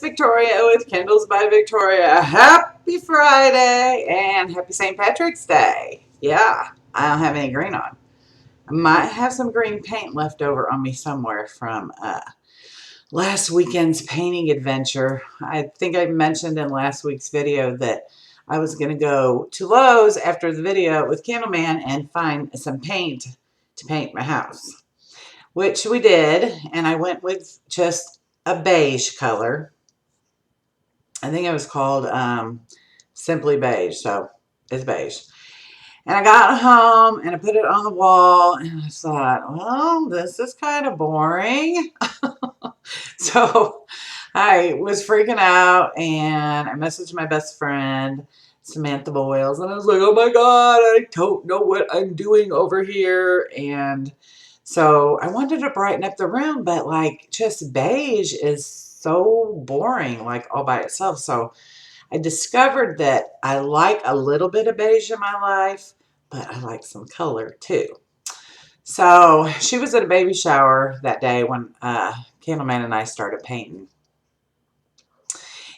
Victoria with Candles by Victoria. Happy Friday and happy St. Patrick's Day. Yeah, I don't have any green on. I might have some green paint left over on me somewhere from last weekend's painting adventure. I think I mentioned in last week's video that I was going to go to Lowe's after the video with Candleman and find some paint to paint my house, which we did, and I went with just a beige color. I think it was called Simply Beige, so it's beige. And I got home and I put it on the wall and I thought, well, this is kind of boring. So I was freaking out and I messaged my best friend, Samantha Boyles, and I was like, oh my God, I don't know what I'm doing over here. And so I wanted to brighten up the room, but like just beige is so boring, like all by itself. So I discovered that I like a little bit of beige in my life, but I like some color too. So she was at a baby shower that day when Candleman and I started painting.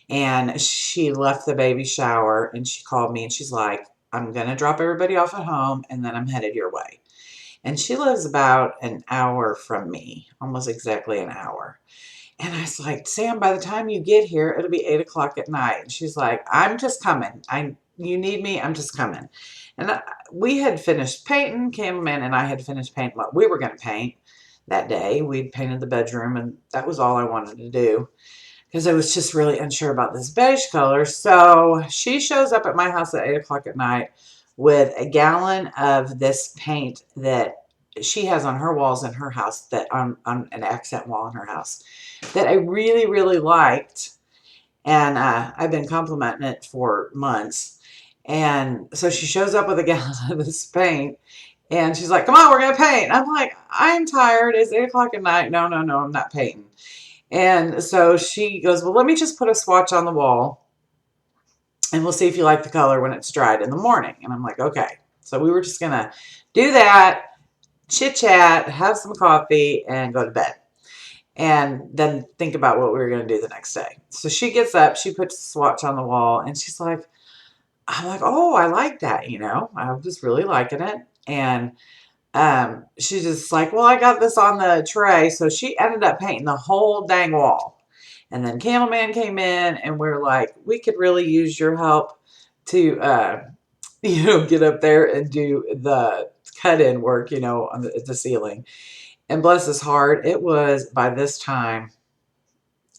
And she left the baby shower and she called me and she's like, I'm going to drop everybody off at home and then I'm headed your way. And she lives about an hour from me, almost exactly an hour. And I was like, Sam, by the time you get here, it'll be 8 o'clock at night. And she's like, I'm just coming. You need me, I'm just coming. And we had finished painting. Candleman and I had finished painting what we were going to paint that day. We'd painted the bedroom, and that was all I wanted to do because I was just really unsure about this beige color. So she shows up at my house at 8 o'clock at night with a gallon of this paint that she has on her walls in her house, that on an accent wall in her house, that I really, really liked. And I've been complimenting it for months. And so she shows up with a gallon of this paint. And she's like, come on, we're going to paint. I'm like, I'm tired. It's 8 o'clock at night. No, I'm not painting. And so she goes, well, let me just put a swatch on the wall. And we'll see if you like the color when it's dried in the morning. And I'm like, okay. So we were just going to do that, chit-chat, have some coffee, and go to bed. And then think about what we were going to do the next day. So she gets up, she puts the swatch on the wall, and she's like, I'm like, oh, I like that, you know. I was really liking it. And she's just like, well, I got this on the tray. So she ended up painting the whole dang wall. And then Candleman came in, and we're like, we could really use your help to, get up there and do the cut-in work, on the ceiling. And bless his heart, it was by this time,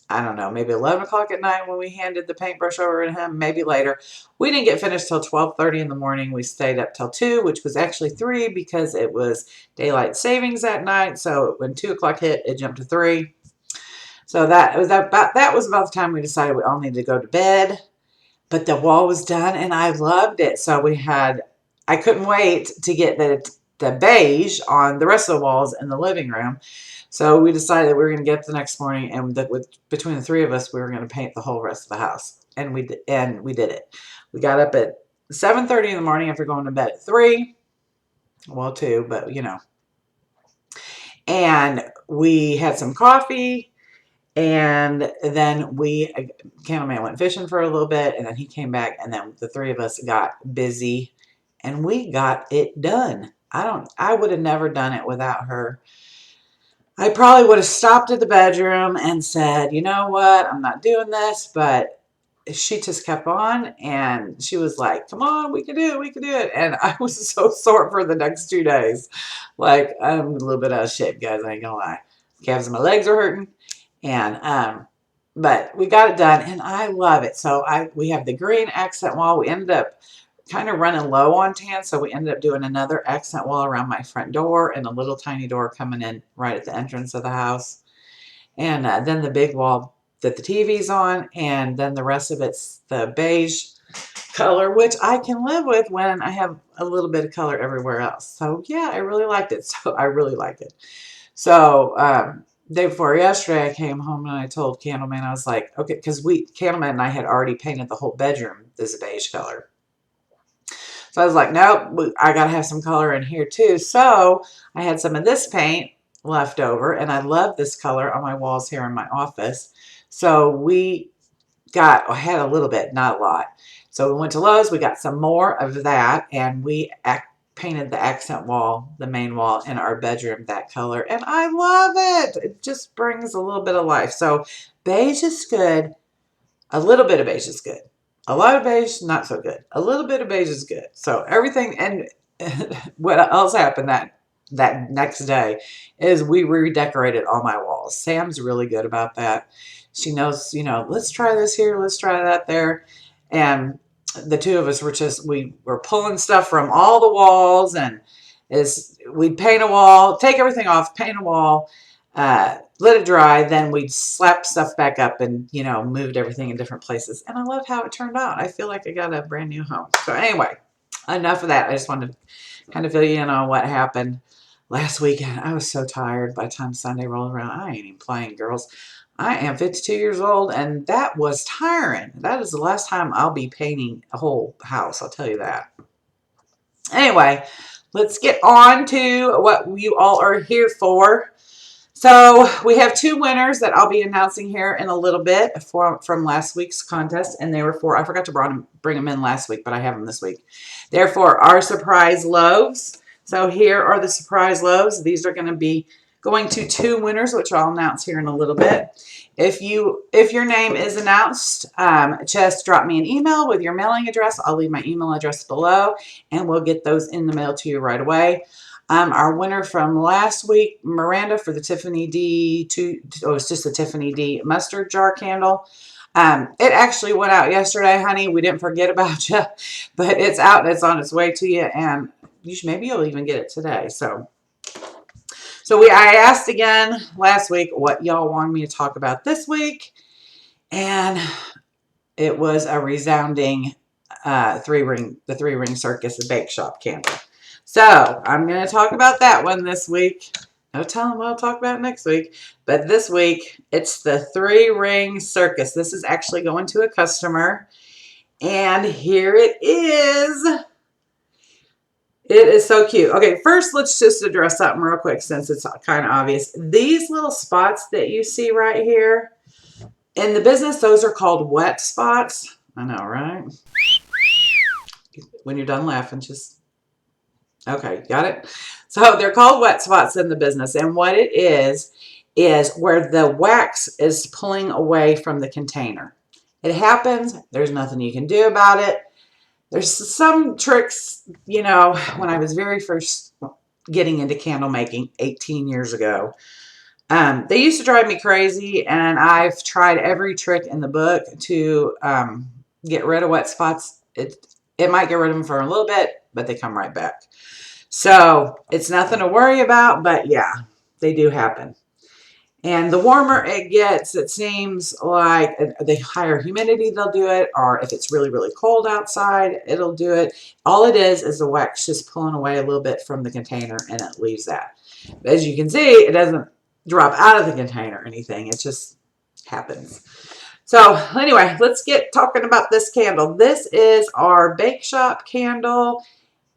I don't know, maybe 11 o'clock at night when we handed the paintbrush over to him, maybe later. We didn't get finished till 12:30 in the morning. We stayed up till 2, which was actually 3 because it was daylight savings that night. So when 2 o'clock hit, it jumped to 3. So that was about the time we decided we all needed to go to bed. But the wall was done and I loved it. So I couldn't wait to get the beige on the rest of the walls in the living room. So we decided we were going to get up the next morning, and between the three of us, we were going to paint the whole rest of the house. And we did it. We got up at 7:30 in the morning after going to bed at 3. Well, 2, but And we had some coffee, and then Candleman went fishing for a little bit, and then he came back, and then the three of us got busy, and we got it done. I would have never done it without her. I probably would have stopped at the bedroom and said, you know what, I'm not doing this, but she just kept on, and she was like, come on, we can do it. And I was so sore for the next 2 days. Like, I'm a little bit out of shape, guys, I ain't gonna lie. Calves in my legs are hurting. And, but we got it done, and I love it. So we have the green accent wall. We ended up kind of running low on tan, so we ended up doing another accent wall around my front door and a little tiny door coming in right at the entrance of the house. And then the big wall that the TV's on, and then the rest of it's the beige color, which I can live with when I have a little bit of color everywhere else. So yeah, I really liked it. So I really like it. So day before yesterday, I came home and I told Candleman, I was like, okay, because Candleman and I had already painted the whole bedroom this beige color. So I was like, nope, I got to have some color in here too. So I had some of this paint left over, and I love this color on my walls here in my office. So we had a little bit, not a lot. So we went to Lowe's, we got some more of that, and we painted the accent wall, the main wall in our bedroom that color, and I love it. It just brings a little bit of life. So beige is good. A little bit of beige is good. A lot of beige, not so good. A little bit of beige is good. So everything, and what else happened that next day is we redecorated all my walls. Sam's really good about that. She knows, let's try this here, let's try that there. And the two of us we were pulling stuff from all the walls, and we'd paint a wall, take everything off, paint a wall, let it dry, then we'd slap stuff back up and, moved everything in different places. And I love how it turned out. I feel like I got a brand new home. So anyway, enough of that. I just wanted to kind of fill you in on what happened last weekend. I was so tired by the time Sunday rolled around. I ain't even playing, girls. I am 52 years old, and that was tiring. That is the last time I'll be painting a whole house, I'll tell you that. Anyway, let's get on to what you all are here for. So we have two winners that I'll be announcing here in a little bit from last week's contest, and they were I forgot to bring them in last week, but I have them this week. Therefore, our surprise loaves. So here are the surprise loaves. These are going to be going to two winners, which I'll announce here in a little bit. If your name is announced, just drop me an email with your mailing address. I'll leave my email address below, and we'll get those in the mail to you right away. Our winner from last week, Miranda, for the Tiffany-d, it's just the Tiffany-d mustard jar candle. It actually went out yesterday, honey. We didn't forget about you, but it's out and it's on its way to you, and maybe you'll even get it today. So I asked again last week what y'all wanted me to talk about this week, and it was a resounding the three-ring Circus bake shop candle. So I'm going to talk about that one this week. No telling what I'll talk about next week. But this week, it's the three-ring Circus. This is actually going to a customer. And here it is. It is so cute. Okay, first let's just address something real quick since it's kind of obvious. These little spots that you see right here, in the business, those are called wet spots. I know, right? When you're done laughing, just... Okay, got it? So they're called wet spots in the business. And what it is where the wax is pulling away from the container. It happens. There's nothing you can do about it. There's some tricks, when I was very first getting into candle making 18 years ago. They used to drive me crazy, and I've tried every trick in the book to get rid of wet spots. It might get rid of them for a little bit, but they come right back. So it's nothing to worry about, but yeah, they do happen. And the warmer it gets, it seems like the higher humidity they'll do it, or if it's really, really cold outside, it'll do it. All it is the wax just pulling away a little bit from the container, and it leaves that. As you can see, it doesn't drop out of the container or anything. It just happens. So anyway, let's get talking about this candle. This is our bake shop candle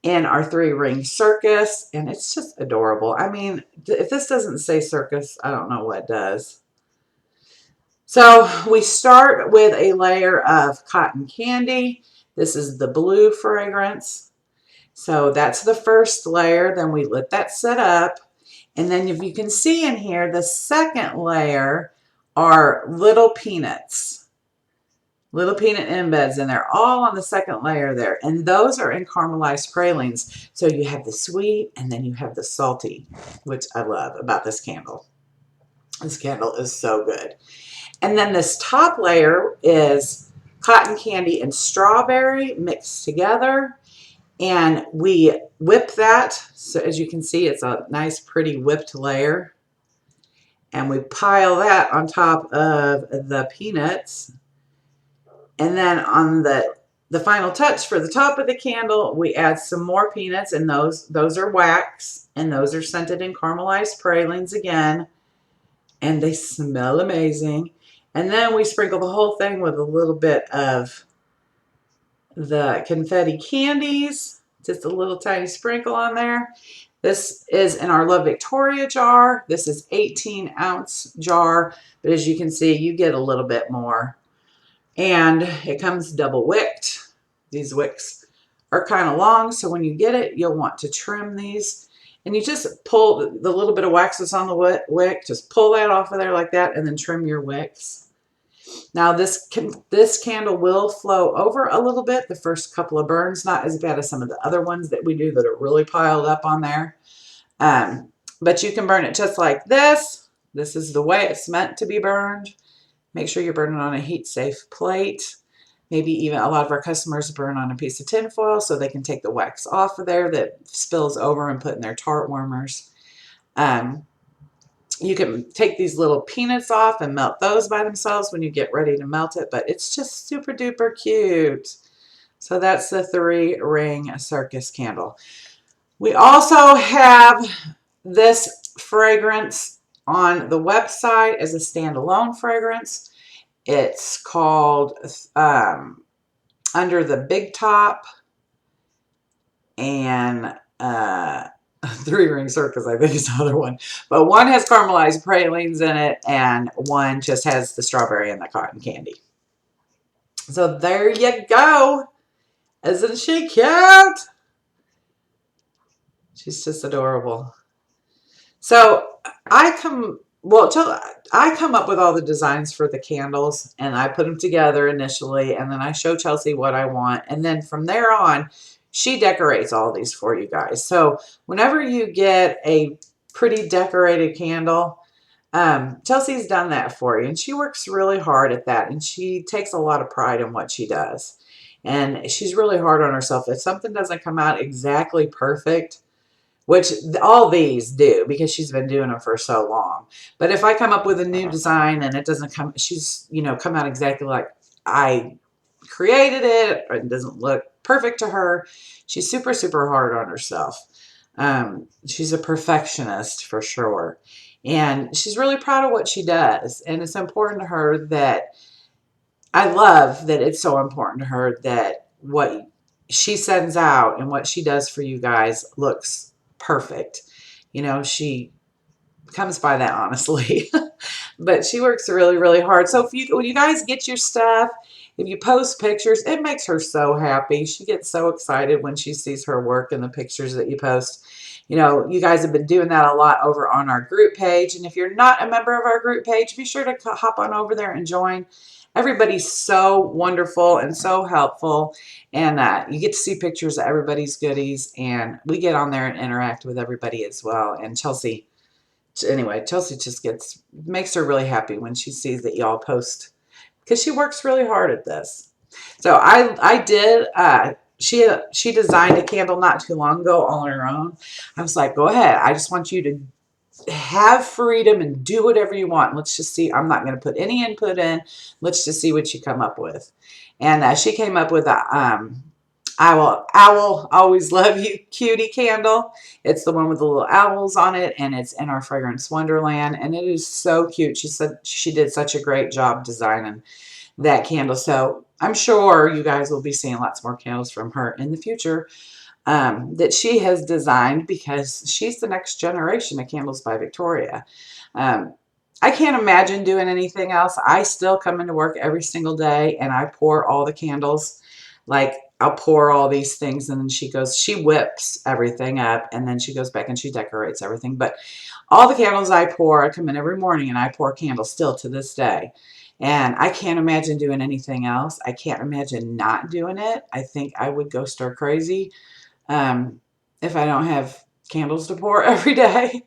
in our three-ring Circus, and it's just adorable. I mean, if this doesn't say Circus, I don't know what does. So we start with a layer of cotton candy. This is the blue fragrance. So that's the first layer. Then we let that set up. And then if you can see in here, the second layer are little peanuts. Little peanut embeds, and they're all on the second layer there. And those are in caramelized pralines. So you have the sweet, and then you have the salty, which I love about this candle. This candle is so good. And then this top layer is cotton candy and strawberry mixed together. And we whip that. So as you can see, it's a nice, pretty whipped layer. And we pile that on top of the peanuts. And then on the final touch for the top of the candle, we add some more peanuts, and those are wax, and those are scented in caramelized pralines again, and they smell amazing. And then we sprinkle the whole thing with a little bit of the confetti candies, just a little tiny sprinkle on there. This is in our Love Victoria jar. This is 18-ounce jar, but as you can see, you get a little bit more. And it comes double wicked. These wicks are kind of long, so when you get it, you'll want to trim these. And you just pull the little bit of wax that's on the wick, just pull that off of there like that, and then trim your wicks. Now this candle will flow over a little bit the first couple of burns, not as bad as some of the other ones that we do that are really piled up on there. But you can burn it just like this. This is the way it's meant to be burned. Make sure you're burning on a heat-safe plate. Maybe even a lot of our customers burn on a piece of tin foil so they can take the wax off of there that spills over and put in their tart warmers. You can take these little peanuts off and melt those by themselves when you get ready to melt it, but it's just super duper cute. So that's the 3-ring Circus candle. We also have this fragrance on the website as a standalone fragrance. It's called Under the Big Top, and 3-ring Circus, I think, is the other one. But one has caramelized pralines in it, and one just has the strawberry and the cotton candy. So there you go. Isn't she cute? She's just adorable. So I come up with all the designs for the candles, and I put them together initially, and then I show Chelsea what I want, and then from there on, she decorates all these for you guys. So whenever you get a pretty decorated candle, Chelsea's done that for you, and she works really hard at that, and she takes a lot of pride in what she does, and she's really hard on herself. If something doesn't come out exactly perfect, which all these do because she's been doing them for so long. But if I come up with a new design and it doesn't come, come out exactly like I created it, or it doesn't look perfect to her, she's super, super hard on herself. She's a perfectionist for sure. And she's really proud of what she does. And it's important to her that, I love that it's so important to her that what she sends out and what she does for you guys looks perfect. You know, she comes by that honestly. But she works really, really hard. So when you guys get your stuff, if you post pictures, it makes her so happy. She gets so excited when she sees her work and the pictures that you post. You know, you guys have been doing that a lot over on our group page. And if you're not a member of our group page, be sure to hop on over there and join. Everybody's so wonderful and so helpful, and you get to see pictures of everybody's goodies, and we get on there and interact with everybody as well. And Chelsea just makes her really happy when she sees that y'all post, because she works really hard at this. So she designed a candle not too long ago all on her own. I was like, go ahead. I just want you to have freedom and do whatever you want. Let's just see. I'm not going to put any input in. Let's just see what you come up with. And she came up with a I will always love you cutie candle. It's the one with the little owls on it, and it's in our fragrance wonderland, and it is so cute. She said she did such a great job designing that candle. So I'm sure you guys will be seeing lots more candles from her in the future. That she has designed, because she's the next generation of Candles by Victoria. I can't imagine doing anything else. I still come into work every single day and I pour all the candles. Like, I'll pour all these things, and then she whips everything up, and then she goes back and she decorates everything. But all the candles I pour, I come in every morning and I pour candles still to this day. And I can't imagine doing anything else. I can't imagine not doing it. I think I would go stir crazy if I don't have candles to pour every day.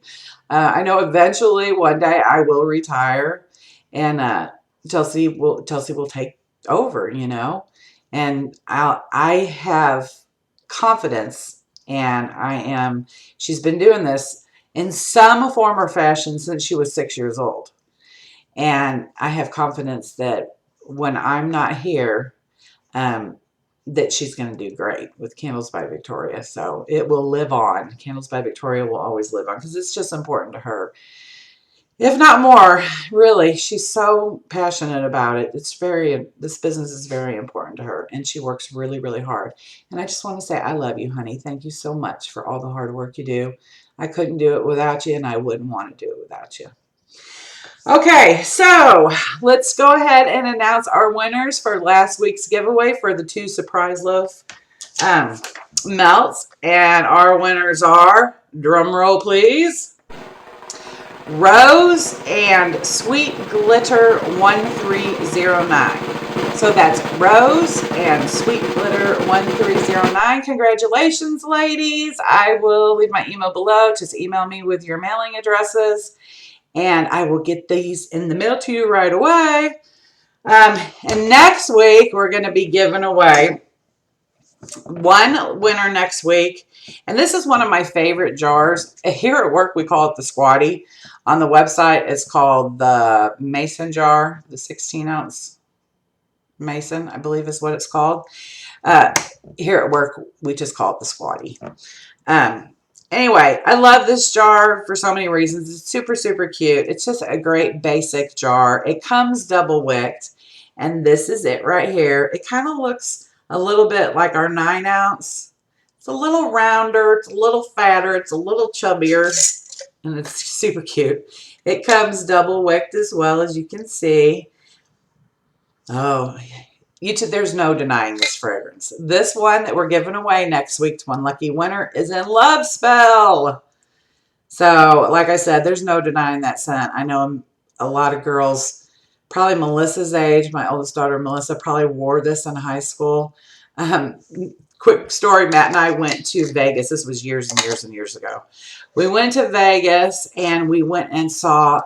I know eventually one day I will retire, and Chelsea will take over, you know, and I have confidence, and she's been doing this in some form or fashion since she was 6 years old. And I have confidence that when I'm not here, that she's going to do great with Candles by Victoria. So it will live on. Candles by Victoria will always live on, because it's just important to her. If not more, really, she's so passionate about it. This business is very important to her, and she works really, really hard. And I just want to say, I love you, honey. Thank you so much for all the hard work you do. I couldn't do it without you, and I wouldn't want to do it without you. Okay, so let's go ahead and announce our winners for last week's giveaway for the 2 surprise loaf um, melts. And our winners are, drum roll please, Rose and Sweet Glitter 1309. So that's Rose and Sweet Glitter 1309. Congratulations, ladies. I will leave my email below. Just email me with your mailing addresses, and I will get these in the mail to you right away. And next week, we're going to be giving away one winner next week. And this is one of my favorite jars. Here at work, we call it the Squatty. On the website, it's called the Mason jar, the 16-ounce Mason, I believe is what it's called. Uh, Here at work, we just call it the Squatty. Anyway, I love this jar for so many reasons. It's super, super cute. It's just a great basic jar. It comes double wicked, and this is it right here. It kind of looks a little bit like our 9-ounce. It's a little rounder. It's a little fatter. It's a little chubbier, and it's super cute. It comes double wicked as well, as you can see. Oh, there's no denying this fragrance. This one that we're giving away next week to one lucky winner is in Love Spell. So, like I said, there's no denying that scent. I know a lot of girls, probably Melissa's age, my oldest daughter Melissa probably wore this in high school. Quick story, Matt and I went to Vegas. This was years and years and years ago. We went to Vegas and we went and saw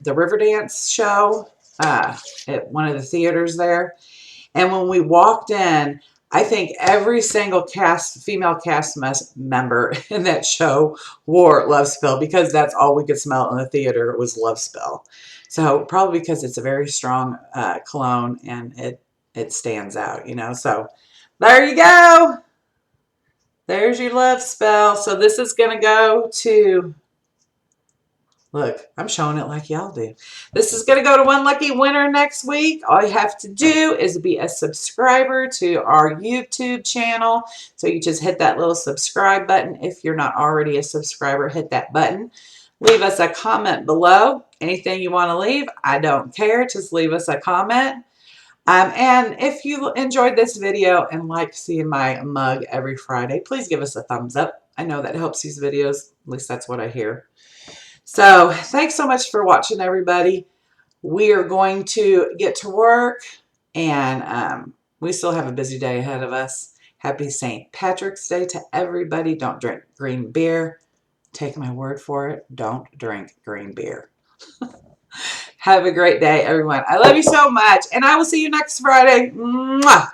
the Riverdance show at one of the theaters there. And when we walked in, I think every single female cast member in that show wore Love Spell because that's all we could smell in the theater was Love Spell. So probably because it's a very strong cologne and it stands out, you know. So there you go. There's your Love Spell. So this is going to go to... Look, I'm showing it like y'all do. This is going to go to one lucky winner next week. All you have to do is be a subscriber to our YouTube channel. So you just hit that little subscribe button. If you're not already a subscriber, hit that button. Leave us a comment below. Anything you want to leave, I don't care. Just leave us a comment. And if you enjoyed this video and like seeing my mug every Friday, please give us a thumbs up. I know that helps these videos. At least that's what I hear. So thanks so much for watching, everybody. We are going to get to work, and we still have a busy day ahead of us. Happy St. Patrick's Day to everybody. Don't drink green beer. Take my word for it. Don't drink green beer. Have a great day, everyone. I love you so much, and I will see you next Friday. Mwah!